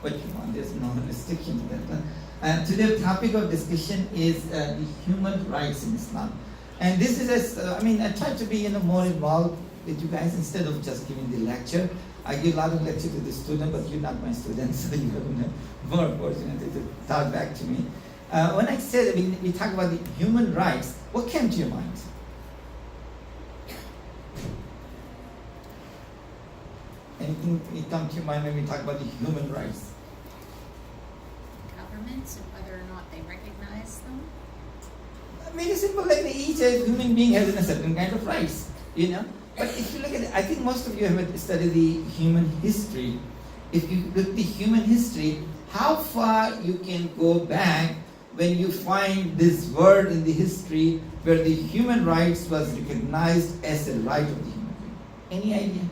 what you want. There's no restriction to that. Today's topic of discussion is the human rights in Islam. And this is, I try to be more involved with you guys instead of just giving the lecture. I give a lot of lecture to the student, but you're not my student, so you have more opportunity to talk back to me. When I said we talk about the human rights, what came to your mind? Anything come to your mind when we talk about the human rights? Governments and whether or not they recognize them. Very simple, like each human being has a certain kind of rights, But if you look at it, I think most of you have studied the human history. If you look at the human history, how far you can go back when you find this word in the history where the human rights was recognized as a right of the human being. Any idea?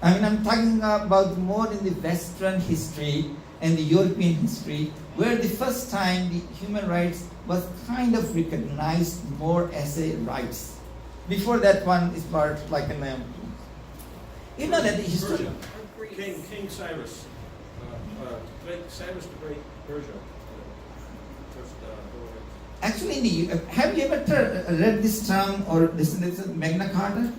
I'm talking about more in the Western history and the European history, where the first time the human rights was kind of recognized more as a rights. Before that one is part like an you know that the history. King Cyrus, Cyrus the Great, Persia. Actually, have you ever read this term or listened to this Magna Carta?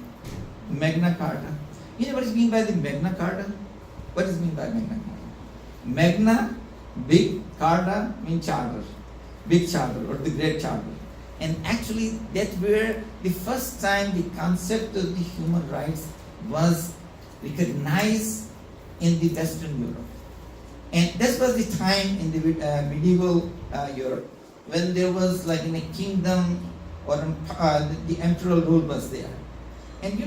Magna Carta. You know what is mean by the Magna Carta? What is mean by Magna Carta? Magna, big, Carta means charter, big charter or the great charter. And actually that where the first time the concept of the human rights was recognized in the Western Europe. And that was the time in the medieval Europe when there was like in a kingdom or the emperor rule was there. And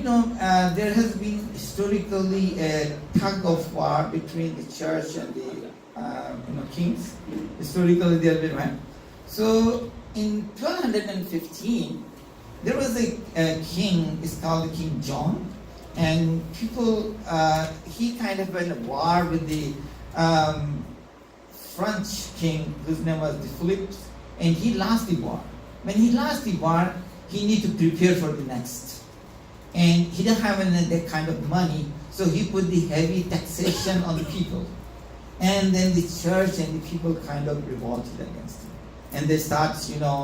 there has been historically a tug of war between the church and the kings. Historically, they have been right. So in 1215, there was a king. It's called King John, and people he kind of went to war with the French king, whose name was Philippe, and he lost the war. When he lost the war, he needed to prepare for the next. And he didn't have that kind of money, so he put the heavy taxation on the people. And then the church and the people kind of revolted against him. And they start,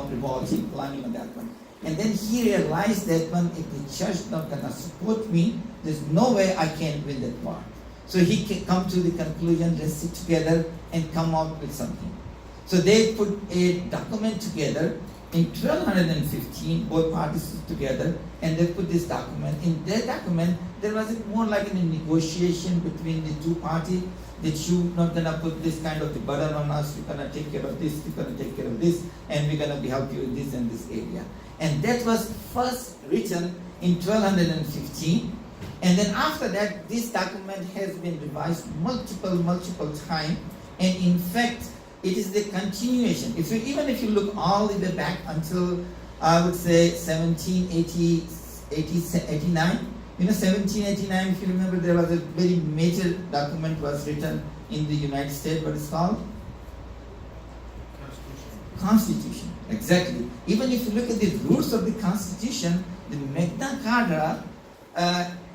revolting, climbing on that one. And then he realized that if the church is not going to support me, there's no way I can win that war. So he can come to the conclusion, let's sit together and come up with something. So they put a document together. In 1215, both parties stood together and they put this document. In that document, there was more like a negotiation between the two parties that you're not going to put this kind of the burden on us, we're going to take care of this, we're going to take care of this, and we're going to help you in this and this area. And that was first written in 1215. And then after that, this document has been revised multiple times. And in fact, it is the continuation. Even if you look all the way back until, I would say, 1789, 1789, if you remember, there was a very major document was written in the United States. What is called? Constitution. Exactly. Even if you look at the roots of the Constitution, the Magna Carta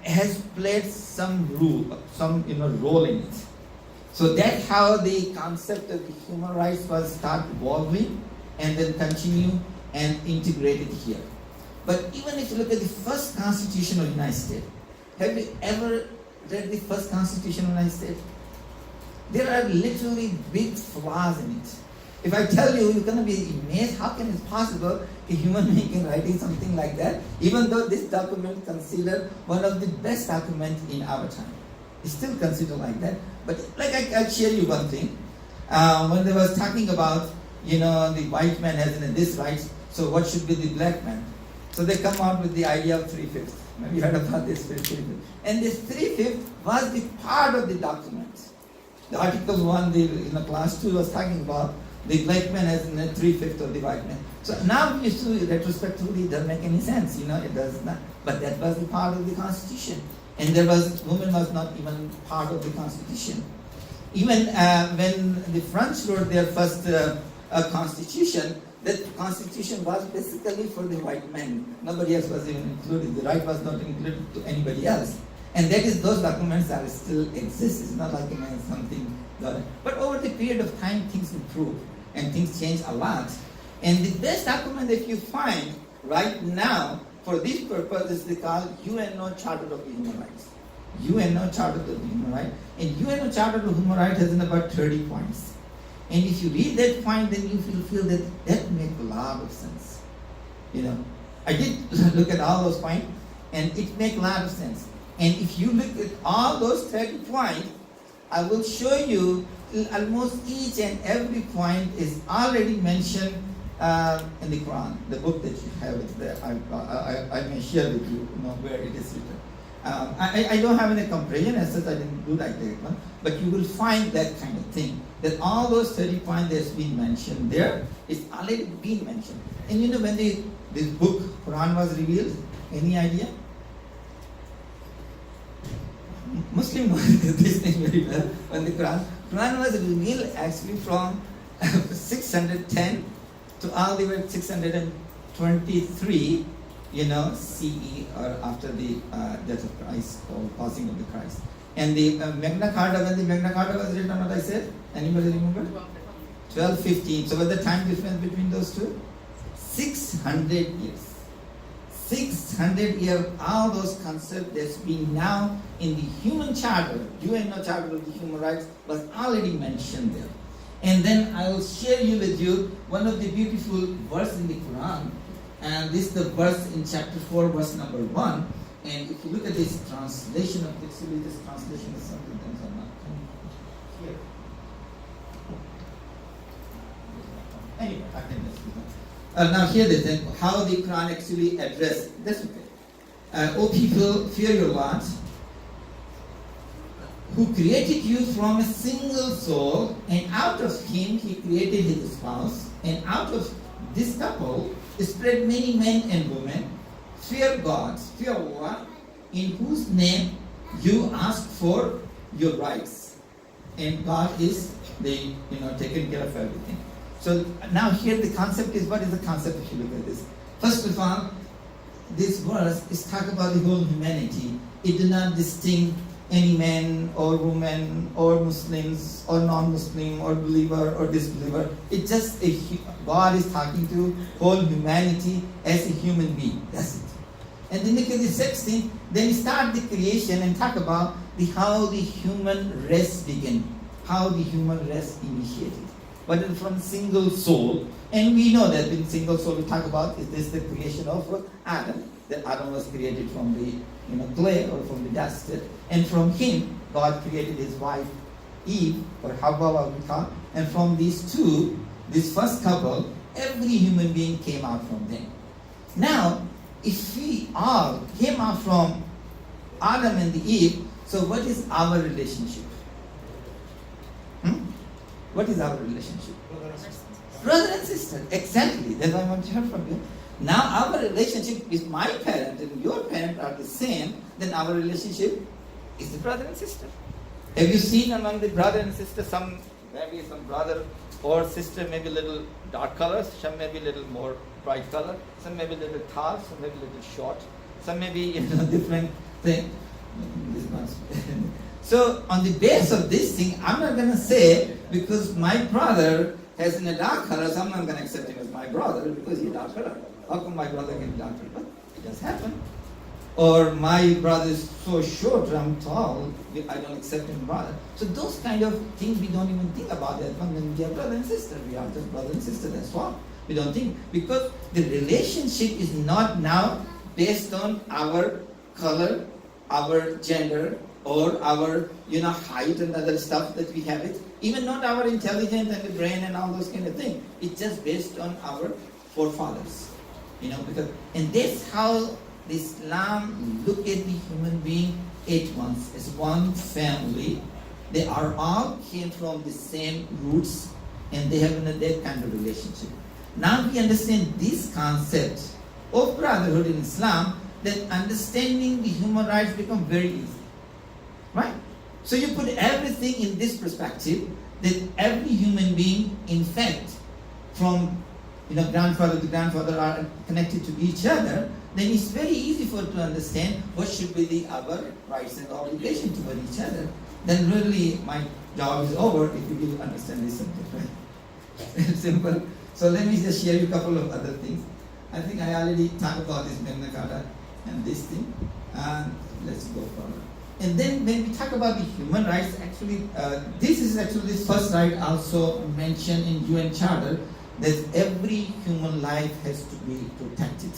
has played some role in it. So that's how the concept of the human rights was start evolving and then continue and integrated here. But even if you look at the first Constitution of the United States, have you ever read the first Constitution of the United States? There are literally big flaws in it. If I tell you, you're going to be amazed, how can it possible a human being can writing something like that, even though this document considered one of the best documents in our time. It's still considered like that. But like I'll share you one thing. When they was talking about, the white man has this right, so what should be the black man? So they come out with the idea of 3/5. Maybe you heard about this 3/5. And this 3/5 was the part of the document. The article 1, class 2 was talking about the black man has 3/5 of the white man. So now you see retrospectively it doesn't make any sense, it does not. But that was the part of the Constitution. And women was not even part of the Constitution. Even when the French wrote their first Constitution, that Constitution was basically for the white man. Nobody else was even included. The right was not included to anybody else. And that is those documents are still exist. It's not like something. But over the period of time, things improve and things change a lot. And the best document that you find right now for this purpose is called UNO Charter of the Human Rights. UNO Charter of the Human Rights. And UNO Charter of the Human Rights has about 30 points. And if you read that point, then you will feel that makes a lot of sense. I did look at all those points, and it makes a lot of sense. And if you look at all those 30 points, I will show you almost each and every point is already mentioned in the Quran, the book that you have there. I may share with you, where it is written. I don't have any comparison as such. I didn't do like that one, but you will find that kind of thing. That all those 30 points that's been mentioned there, it's already been mentioned. And when this book Quran was revealed, any idea? Muslim knows this thing very well. When the Quran was revealed actually from 610 to all the way 623, CE, or after the death of Christ or passing of the Christ. And the Magna Carta, when the Magna Carta was written, what I said? Anybody remember? 1215. So what's the time difference between those two? 600 years. 600 years, all those concepts that's been now in the human charter, UNO Charter of the Human Rights, was already mentioned there. And then I will share with you one of the beautiful verses in the Quran. And this is the verse in chapter 4, verse number 1. And if you look at this translation of this translation is something that are not here. Anyway, I can just do that. Now here it is, how the Quran actually addressed. That's okay. O people, fear your Lord, who created you from a single soul, and out of him he created his spouse, and out of this couple spread many men and women. Fear God, fear Allah, in whose name you ask for your rights. And God is taking care of everything. So now here the concept is, what is the concept if you look at this? First of all, this verse is talk about the whole humanity. It does not distinguish any man or woman or Muslims or non-Muslim or believer or disbeliever. It's just God is talking to whole humanity as a human being. That's it. And then look at the sixth thing. Then we start the creation and talk about how the human race began, how the human race initiated. But from single soul, and we know that in single soul we talk about is this the creation of Adam. That Adam was created from the clay or from the dust, and from him God created his wife Eve or Hawa, what we call, and from these two, this first couple, every human being came out from them. Now, if we all came out from Adam and the Eve, so what is our relationship? What is our relationship? Brother and sister. Exactly. That's what I want to hear from you. Now our relationship with my parent and your parent are the same, then our relationship is the brother and sister. Have you seen among the brother and sister maybe some brother or sister maybe a little dark colors, some maybe a little more bright color, some maybe a little tall, some maybe a little short, some maybe different thing. So on the base of this thing, I'm not going to say because my brother has a dark color, so I'm not going to accept him as my brother because he's dark color. How come my brother can be dark color? But it does happen. Or my brother is so short, I'm tall, I don't accept him brother. So those kind of things we don't even think about that when we are brother and sister. We are just brother and sister, that's all. We don't think. Because the relationship is not now based on our color, our gender, or our height and other stuff that we have it. Even not our intelligence and the brain and all those kind of things. It's just based on our forefathers. And that's how Islam look at the human being at once as one family. They are all came from the same roots and they have that kind of relationship. Now we understand this concept of brotherhood in Islam, that understanding the human rights become very easy. Right? So you put everything in this perspective, that every human being, in fact, from grandfather to grandfather are connected to each other, then it's very easy for to understand what should be our rights and obligation toward each other. Then really my job is over if you will understand this subject, right? Simple. So let me just share you a couple of other things. I think I already talked about this Magna Carta and this thing. And let's go forward. And then when we talk about the human rights, actually, this is actually the first right also mentioned in UN Charter, that every human life has to be protected.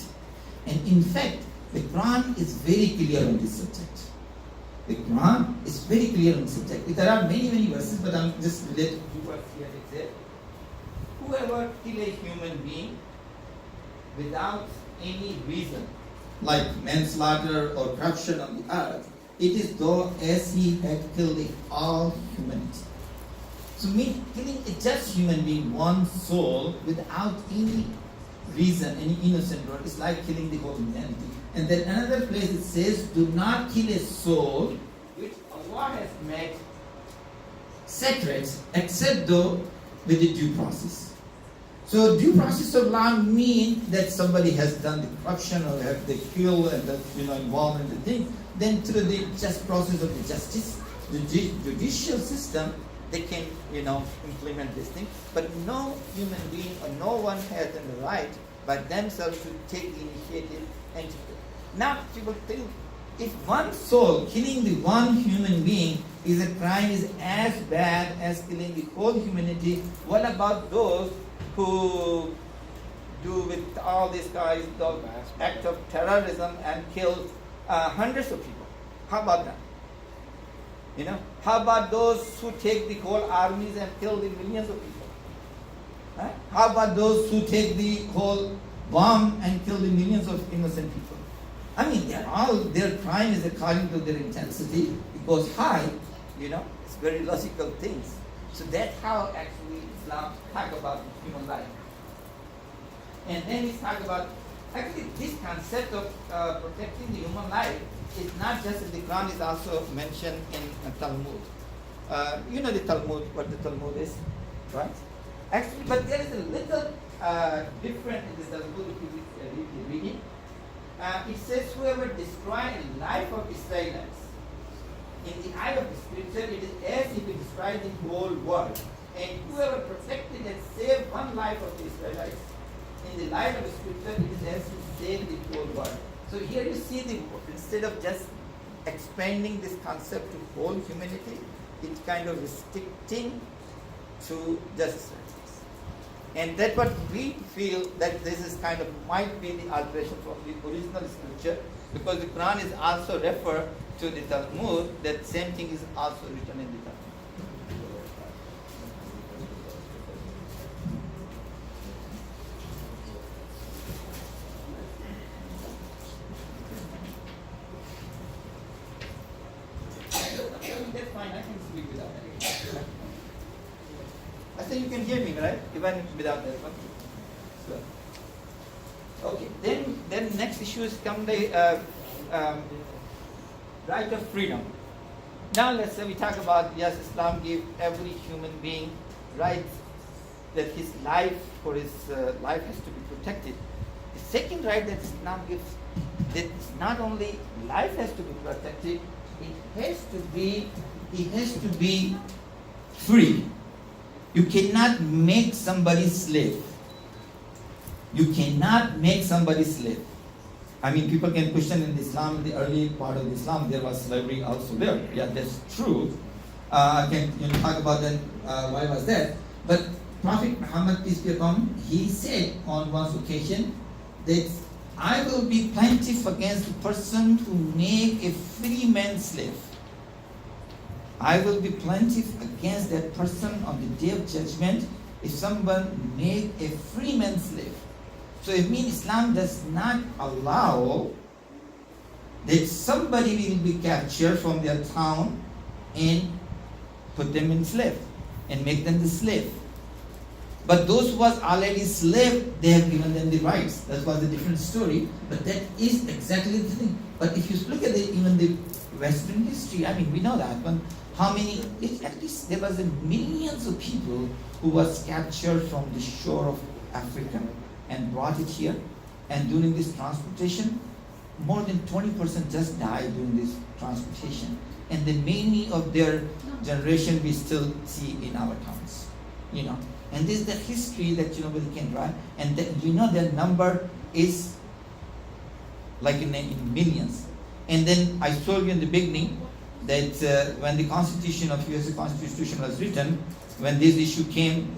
And in fact, the Quran is very clear on this subject. The Quran is very clear on the subject. There are many, many verses, but I'm just related to what here it said. Whoever kill a human being without any reason, like manslaughter or corruption on the earth, it is though as he had killed all humanity. So killing a just human being, one soul, without any reason, any innocent word, is like killing the whole humanity. And then another place it says, do not kill a soul which Allah has made sacred, except though with the due process. So due process of law means that somebody has done the corruption or have the kill and that involved in the thing. Then through the just process of the justice, the judicial system, they can implement this thing. But no human being or no one has the right by themselves to take the initiative and to. Now people think if one soul killing the one human being is a crime is as bad as killing the whole humanity, what about those who do with all these guys the act of terrorism and kill hundreds of people? How about that? How about those who take the whole armies and kill the millions of people? Right? How about those who take the whole bomb and kill the millions of innocent people? I mean, their crime is according to their intensity. It goes high, it's very logical things. So that's how actually Islam talk about human life. And then we talk about, actually this concept of protecting the human life is not just in the Quran, it's also mentioned in Talmud. The Talmud, what the Talmud is, right? Actually, but there is a little different in the Talmud if you read it. It says, whoever destroys the life of Israelites, in the eye of the scripture, it is as if it destroyed the whole world. And whoever protected and saved one life of the Israelites, in the light of the scripture, it is as if he saved the whole world. So here you see instead of just expanding this concept to whole humanity, it's kind of restricting to just Israelites. And that's what we feel that this is kind of might be the alteration from the original scripture, because the Quran is also referred to the Talmud, that same thing is also written in the Talmud. That's fine, I can speak without that. I think you can hear me, right? Even without that one. So, okay, then next issues come the right of freedom. Now let's say we talk about, yes, Islam gives every human being right that his life or his life has to be protected. The second right that Islam gives, that not only life has to be protected, it has to be free. You cannot make somebody slave. You cannot make somebody slave. I mean, people can question in Islam, in the early part of Islam, there was slavery also there. Yeah, that's true. I can talk about that, why was that. But Prophet Muhammad, peace be upon him, he said on one occasion that I will be plaintiff against the person who make a free man slave. I will be plaintiff against that person on the day of judgment if someone make a free man slave. So it means Islam does not allow that somebody will be captured from their town and put them in slave and make them the slave. But those who was already slave, they have given them the rights. That was a different story. But that is exactly the thing. But if you look at even the Western history, I mean, we know that one. How many? At least there was millions of people who was captured from the shore of Africa and brought it here And during this transportation, more than 20% just died during this transportation. And then many of their generation we still see in our towns, you know. And this is the history that nobody can drive. And their number is like in millions. And then I told you in the beginning that when the Constitution of USA Constitution was written, when this issue came,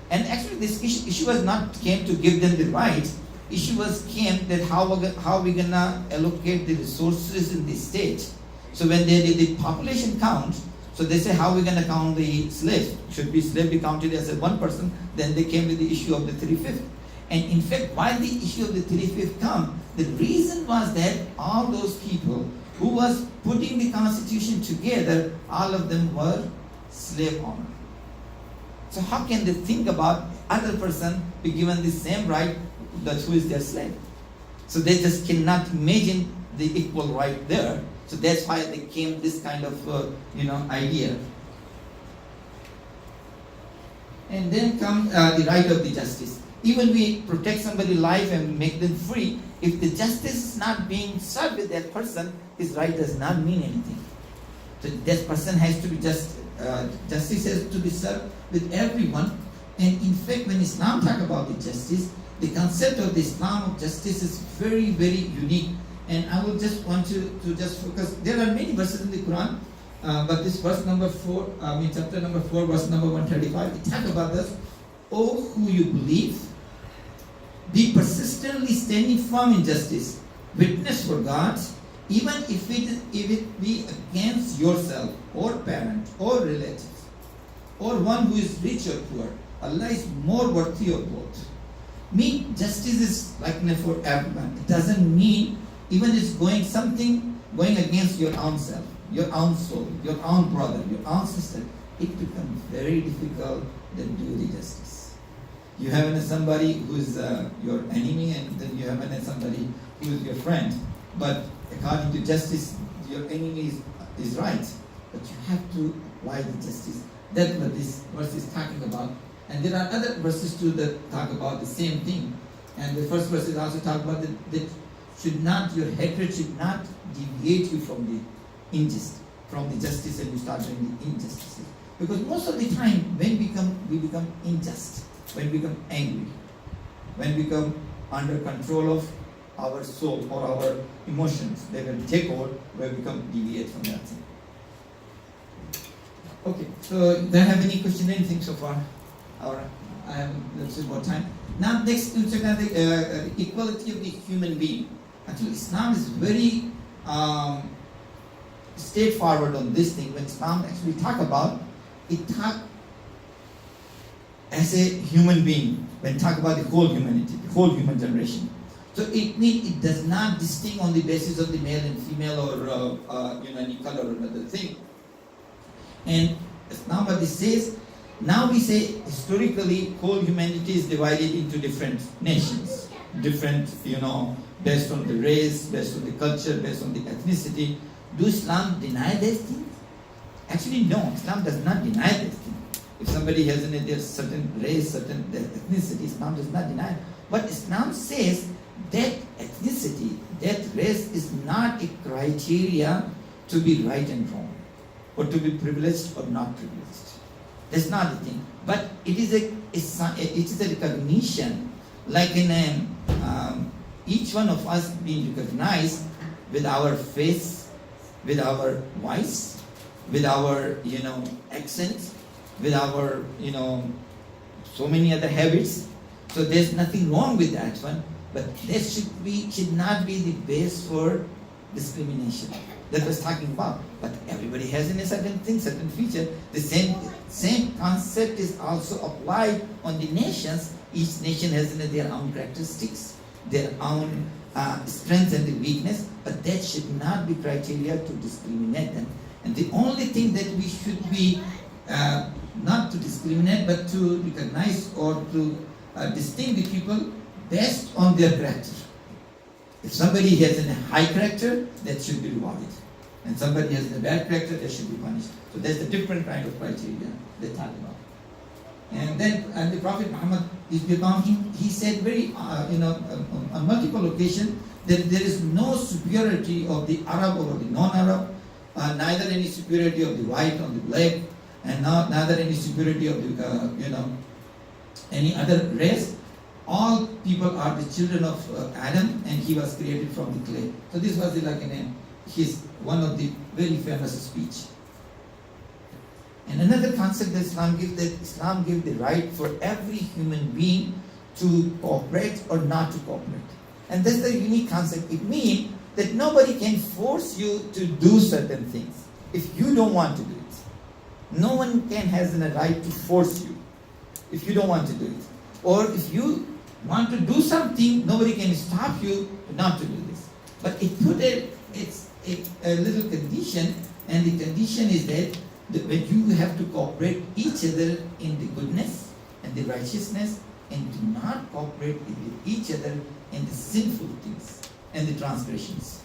and actually this issue was not came to give them the right. Issue came that how we gonna allocate the resources in the state. So when they did the population count, so they say how we gonna count the slaves? Should be slave be counted as a one person? Then they came with the issue of the 3/5. And in fact, why the issue of the 3/5 come? The reason was that all those people who was putting the Constitution together, all of them were slave owners. So how can they think about other person be given the same right that who is their slave? So they just cannot imagine the equal right there. So that's why they came this kind of idea. And then come the right of the justice. Even we protect somebody's life and make them free, if the justice is not being served with that person, his right does not mean anything. So that person has to be justice has to be served with everyone. And in fact, when Islam talk about the justice, the concept of the Islam of justice is very, very unique. And I will just want to just focus. There are many verses in the Quran, but this verse number 4, chapter number 4, verse number 135, it talks about this. O who you believe, be persistently standing firm in justice. Witness for God, even if it be against yourself, or parent, or relatives, or one who is rich or poor. Allah is more worthy of both. Mean justice is like for everyone. It doesn't mean even it's going against your own self, your own soul, your own brother, your own sister. It becomes very difficult to do the justice. You have somebody who is your enemy, and then you have somebody who is your friend. But according to justice, your enemy is right. But you have to apply the justice. That's what this verse is talking about. And there are other verses too that talk about the same thing. And the first verse is also talk about that your hatred should not deviate you from the injustice, from the justice, and you start doing the injustices. Because most of the time when we become unjust, when we become angry, when we become under control of our soul or our emotions, they will take over, where we become deviate from that thing. Okay, so do I have any question, anything so far? Or I have let's say more time. Now next to check the equality of the human being. Actually, Islam is very straightforward on this thing. When Islam actually talk about it, talk as a human being. When talk about the whole humanity, the whole human generation. So it does not distinct on the basis of the male and female or any color or another thing. And Islam what it says. Now we say historically whole humanity is divided into different nations, different, based on the race, based on the culture, based on the ethnicity. Do Islam deny this thing? Actually, no. Islam does not deny this thing. If somebody has a certain race, certain ethnicity, Islam does not deny it. But Islam says that ethnicity, that race is not a criteria to be right and wrong, or to be privileged or not privileged. That's not the thing. But it is a recognition, like in each one of us being recognized with our face, with our voice, with our accent, with our so many other habits. So there's nothing wrong with that one. But that should not be the base for discrimination that was talking about. But everybody has in a certain thing, certain feature. The same concept is also applied on the nations. Each nation has their own characteristics, their own strength and the weakness, but that should not be criteria to discriminate them. And the only thing that we should be not to discriminate, but to recognize or to distinguish people based on their character. If somebody has a high character, that should be rewarded. And somebody has a bad character, that should be punished. So there's a different kind of criteria they talk about. And then the Prophet Muhammad is become him. He said very on multiple occasions that there is no superiority of the Arab over the non-Arab, neither any superiority of the white on the black, and neither any superiority of the any other race. All people are the children of Adam, and he was created from the clay. So this was his one of the very famous speech. And another concept that Islam gives the right for every human being to cooperate or not to cooperate. And that's the unique concept. It means that nobody can force you to do certain things if you don't want to do it. No one has a right to force you if you don't want to do it. Or if you want to do something, nobody can stop you not to do this. But it put a little condition, and the condition is that when you have to cooperate each other in the goodness and the righteousness, and do not cooperate with each other in the sinful things and the transgressions.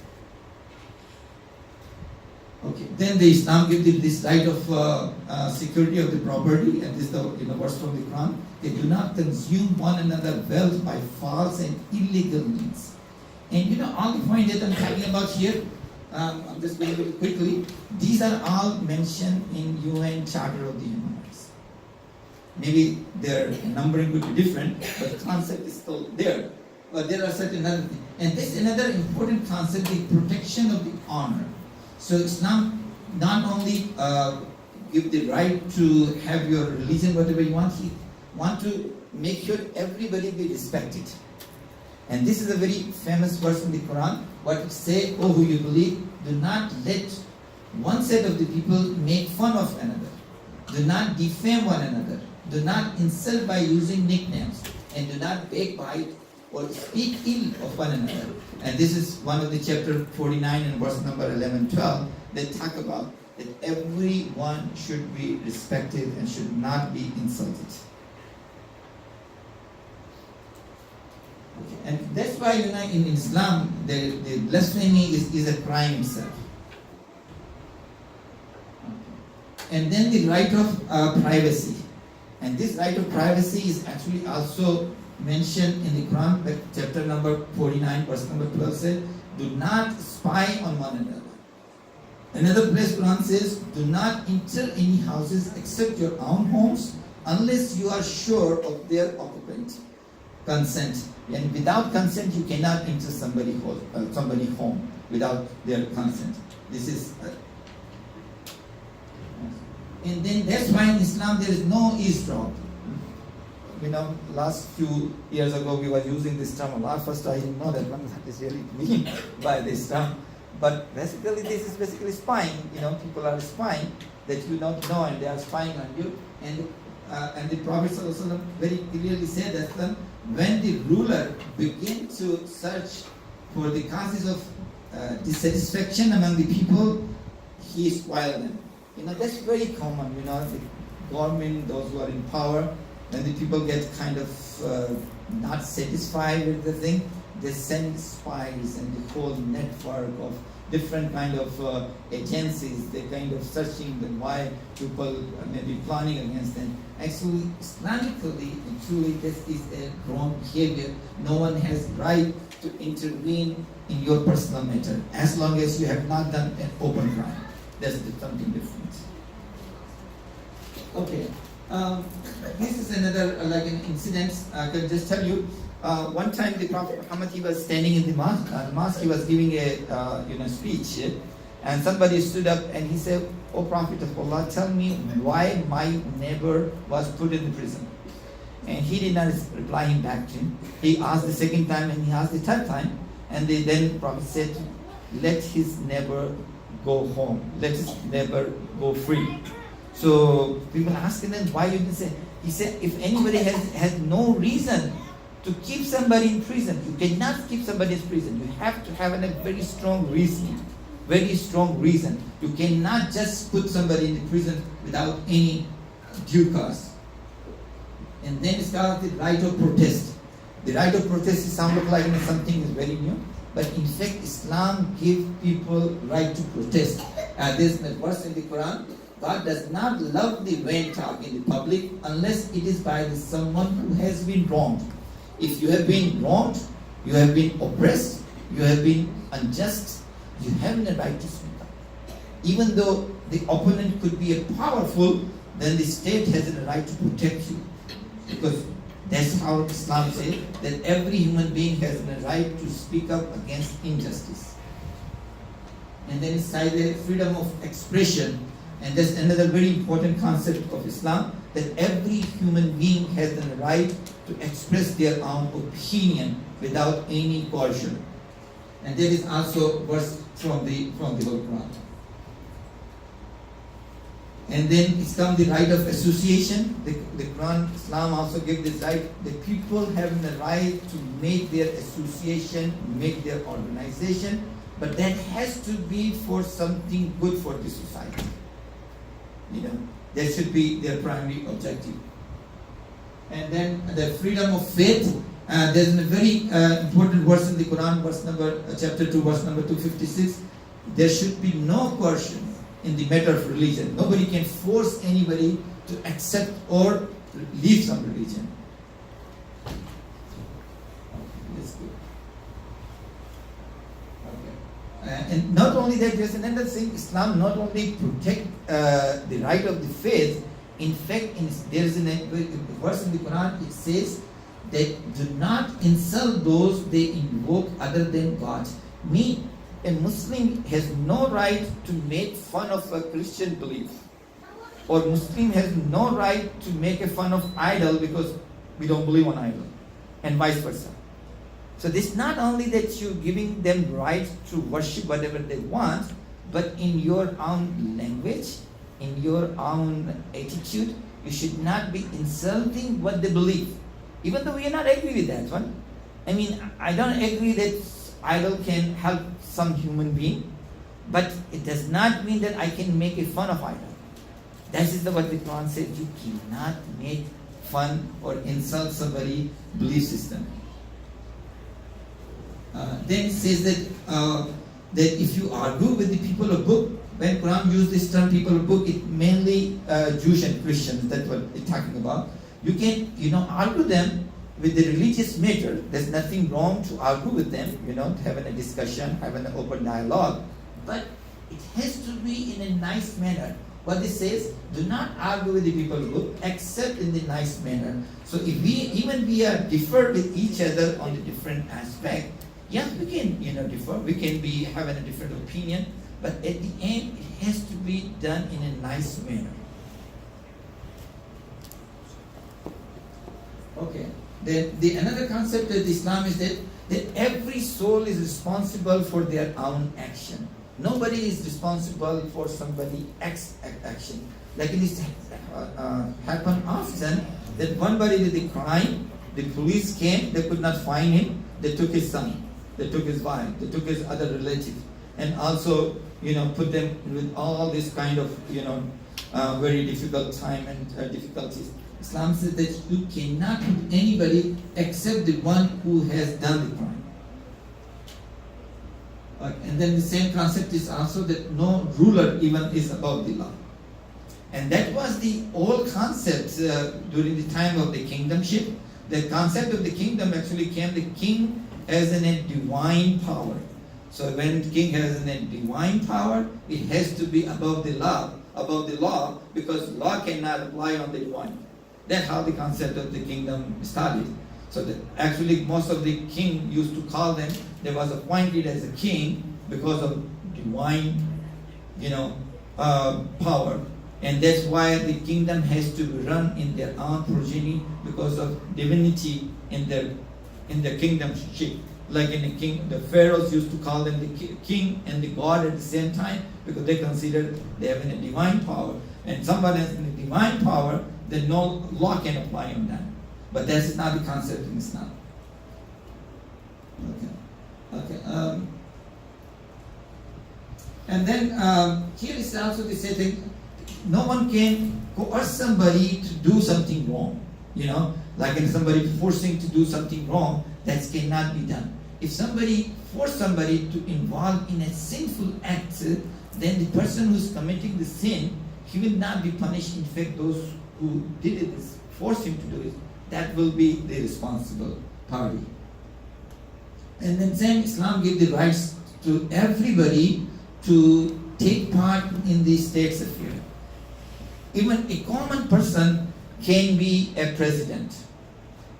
Okay. Then the Islam gives this right of security of the property, and this is the verse from the Quran. They do not consume one another wealth by false and illegal means. And all the point that I'm talking about here, I'm just going very quickly. These are all mentioned in UN Charter of the Human Rights. Maybe their numbering could be different, but the concept is still there. But there are certain other things. And this is another important concept, the protection of the honor. So Islam not only give the right to have your religion, whatever you want, he want to make sure everybody be respected. And this is a very famous verse in the Quran. What it say, "O who you believe, do not let one set of the people make fun of another. Do not defame one another. Do not insult by using nicknames. And do not backbite or speak ill of one another." And this is one of the chapter 49 and verse number 11, 12 that talk about that everyone should be respected and should not be insulted. Okay. And that's why in Islam the blasphemy is a crime itself. Okay. And then the right of privacy. And this right of privacy is actually also mentioned in the Quran, chapter number 49, verse number 12 says, "Do not spy on one another." Another place Quran says, "Do not enter any houses except your own homes unless you are sure of their occupant consent." And without consent, you cannot enter somebody's home without their consent. This is and then that's why in Islam there is no eavesdrop. Last few years ago we were using this term a lot. First I didn't know that what is really meant by this term. But basically this is basically spying. People are spying that you don't know, and they are spying on you. And the Prophet ﷺ very clearly said that when the ruler begins to search for the causes of dissatisfaction among the people, he spoils them. That's very common. The government, those who are in power, when the people get kind of not satisfied with the thing, they send spies and the whole network of different kind of agencies. They kind of searching why people may be planning against them. Actually, Islamically, truly, this is a wrong behavior. No one has right to intervene in your personal matter as long as you have not done an open crime. That's something different. Okay. This is another an incident. I can just tell you. One time the Prophet Muhammad, he was standing in the mosque. He was giving a speech, and somebody stood up and he said, "O Prophet of Allah, tell me why my neighbor was put in the prison." And he did not reply him back to him. He asked the second time and he asked the third time, and then the Prophet said, "Let his neighbor go home. Let his neighbor go free." So people asking him, why you didn't say? He said, if anybody has no reason to keep somebody in prison, you cannot keep somebody in prison. You have to have a very strong reason. Very strong reason. You cannot just put somebody in the prison without any due cause. And then it's got the right of protest. The right of protest is sounded like something is very new. but in fact Islam gives people right to protest. There's a verse in the Quran, God does not love the vain talk in the public unless it is by someone who has been wronged. If you have been wronged, you have been oppressed, you have been unjust, you have the right to speak up. Even though the opponent could be a powerful, then the state has the right to protect you. Because that's how Islam says that every human being has the right to speak up against injustice. And then inside the freedom of expression, and that's another very important concept of Islam, that every human being has the right to express their own opinion without any coercion. And there is also verse from the Holy Quran. And then it's come the right of association. The Quran, Islam also gives this right. The people have the right to make their association, make their organization, but that has to be for something good for the society. That should be their primary objective. And then the freedom of faith. There's a very important verse in the Quran, chapter 2, verse number 256. There should be no coercion in the matter of religion. Nobody can force anybody to accept or leave some religion. That's good. Okay. And not only that, there's another thing. Islam not only protect the right of the faith. In fact, there is a verse in the Quran. It says that do not insult those they invoke other than God. A Muslim has no right to make fun of a Christian belief, or Muslim has no right to make a fun of idol because we don't believe on idol, and vice versa. So this not only that you're giving them right to worship whatever they want, but in your own language, in your own attitude, you should not be insulting what they believe. Even though we are not agree with that one. I mean, I don't agree that idol can help some human being, but it does not mean that I can make a fun of idol. That is what the Quran says. You cannot make fun or insult somebody's belief system. Then it says that if you argue with the people of book, when Quran used this term people of book, it mainly Jews and Christians. That's what it's talking about. You can argue them with the religious matter. There's nothing wrong to argue with them, having a discussion, having an open dialogue. But it has to be in a nice manner. What this says, do not argue with the people of book except in the nice manner. So if we are differ with each other on the different aspect, yeah, we can differ. We can be having a different opinion, but at the end it has to be done in a nice manner. Okay. The another concept of Islam is that every soul is responsible for their own action. Nobody is responsible for somebody else's action. Like it is happen often that one body did a crime, the police came, they could not find him, they took his son, they took his wife, they took his other relative, and also put them with all this kind of very difficult time and difficulties. Islam says that you cannot put anybody except the one who has done the crime. And then the same concept is also that no ruler even is above the law. And that was the old concept during the time of the kingdomship. The concept of the kingdom actually came, the king has a divine power. So when the king has a divine power, it has to be above the law, because law cannot apply on the divine. That's how the concept of the kingdom started. So that actually most of the king used to call them, they was appointed as a king because of divine, power. And that's why the kingdom has to be run in their own progeny because of divinity in their kingdomship. Like in the pharaohs used to call them the king and the god at the same time because they considered they have a divine power. And somebody has a divine power, then no law can apply on that. But that is not the concept in Islam. Okay. And then here is also the same thing. No one can coerce somebody to do something wrong. Like if somebody forcing to do something wrong, that cannot be done. if somebody force somebody to involve in a sinful act, then the person who's committing the sin, he will not be punished. In fact, those who did it, forced him to do it, that will be the responsible party. And then same Islam gives the rights to everybody to take part in the state's affair. Even a common person can be a president.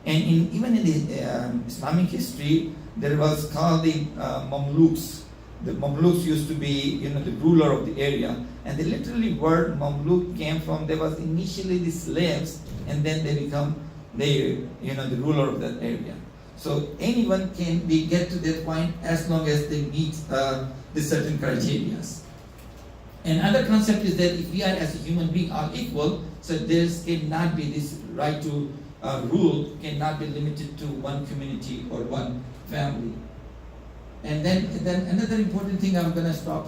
And even in the Islamic history, there was called the Mamluks. The Mamluks used to be, the ruler of the area. And the literally word Mamluk came from, there was initially the slaves, and then they become the ruler of that area. So anyone can get to that point as long as they meet the certain criteria. Another concept is that if we are as a human being all equal, so there cannot be this right to rule cannot be limited to one community or one family. And then another important thing, I'm going to stop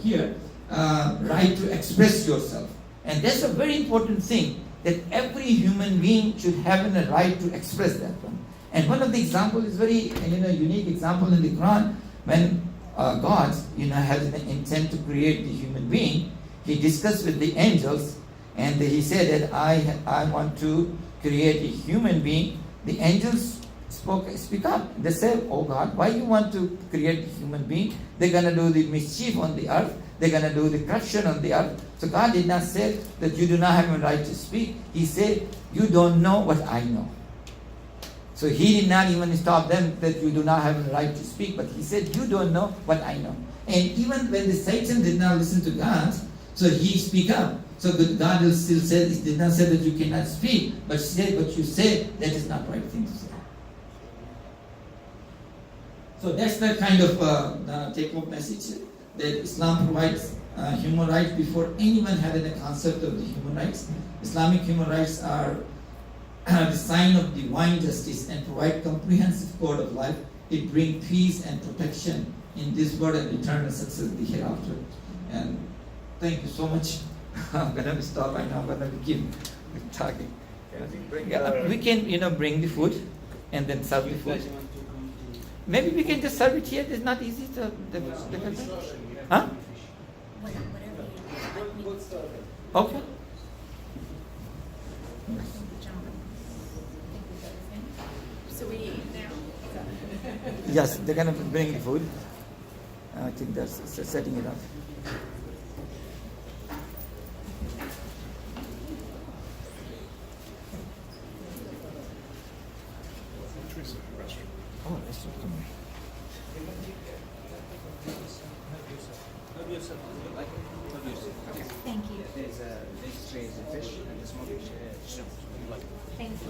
here, right to express yourself. And that's a very important thing, that every human being should have a right to express that one. And one of the examples is very unique example in the Quran, when God has an intent to create the human being. He discussed with the angels, and he said that I want to create a human being. The angels speak up. They say, oh God, why you want to create a human being? They're going to do the mischief on the earth. They're going to do the corruption on the earth. So God did not say that you do not have a right to speak. He said, you don't know what I know. So he did not even stop them that you do not have a right to speak, but he said, you don't know what I know. And even when the Satan did not listen to God, so he speak up. So God will still say, he did not say that you cannot speak, but say what you say, that is not the right thing to say. So that's the kind of take-home message, that Islam provides human rights before anyone had a concept of the human rights. Islamic human rights are the sign of divine justice and provide comprehensive code of life. It brings peace and protection in this world and eternal success in the hereafter. And thank you so much. I'm going to stop right now. I'm going to begin with talking. We can, bring the food and then serve the food. Maybe we can just serve it here. It's not easy to. Huh? Okay. So we eat now? Yes, they're going to bring the food. I think that's setting it up. Oh, that's not coming. Thank you. There's this tray is a fish and this one is shrimp. Thank you.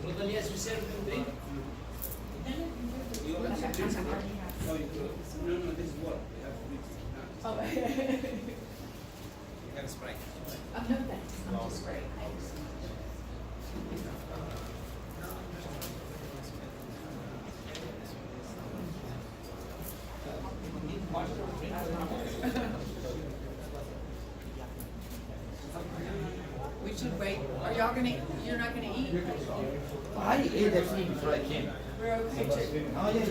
Ilyas, you serve them drink? You want some drink? No, this is water. You have to mix it. Oh, You have Sprite. no thanks. I'm just great. We should wait. Are y'all you're not gonna eat? I ate actually before I came. We're okay too. Oh, yeah.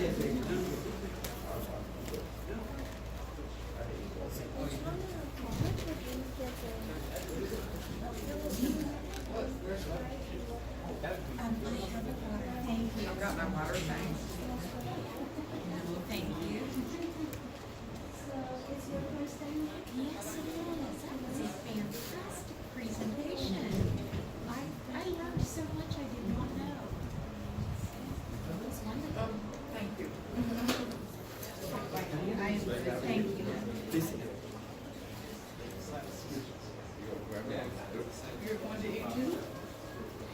want our water, thanks. Thank you. Yes, it is. That was a fantastic presentation. I learned so much I did not know. It was wonderful. Thank you. Thank you. You're going to eat too?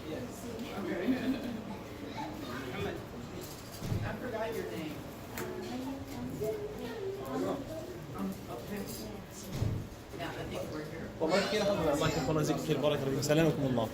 Yes. Okay. I forgot your name. Okay. Yeah, I think we're here. والله كثير حلو الله يكون في عونك كثير بارك الله فيك سلامكم الله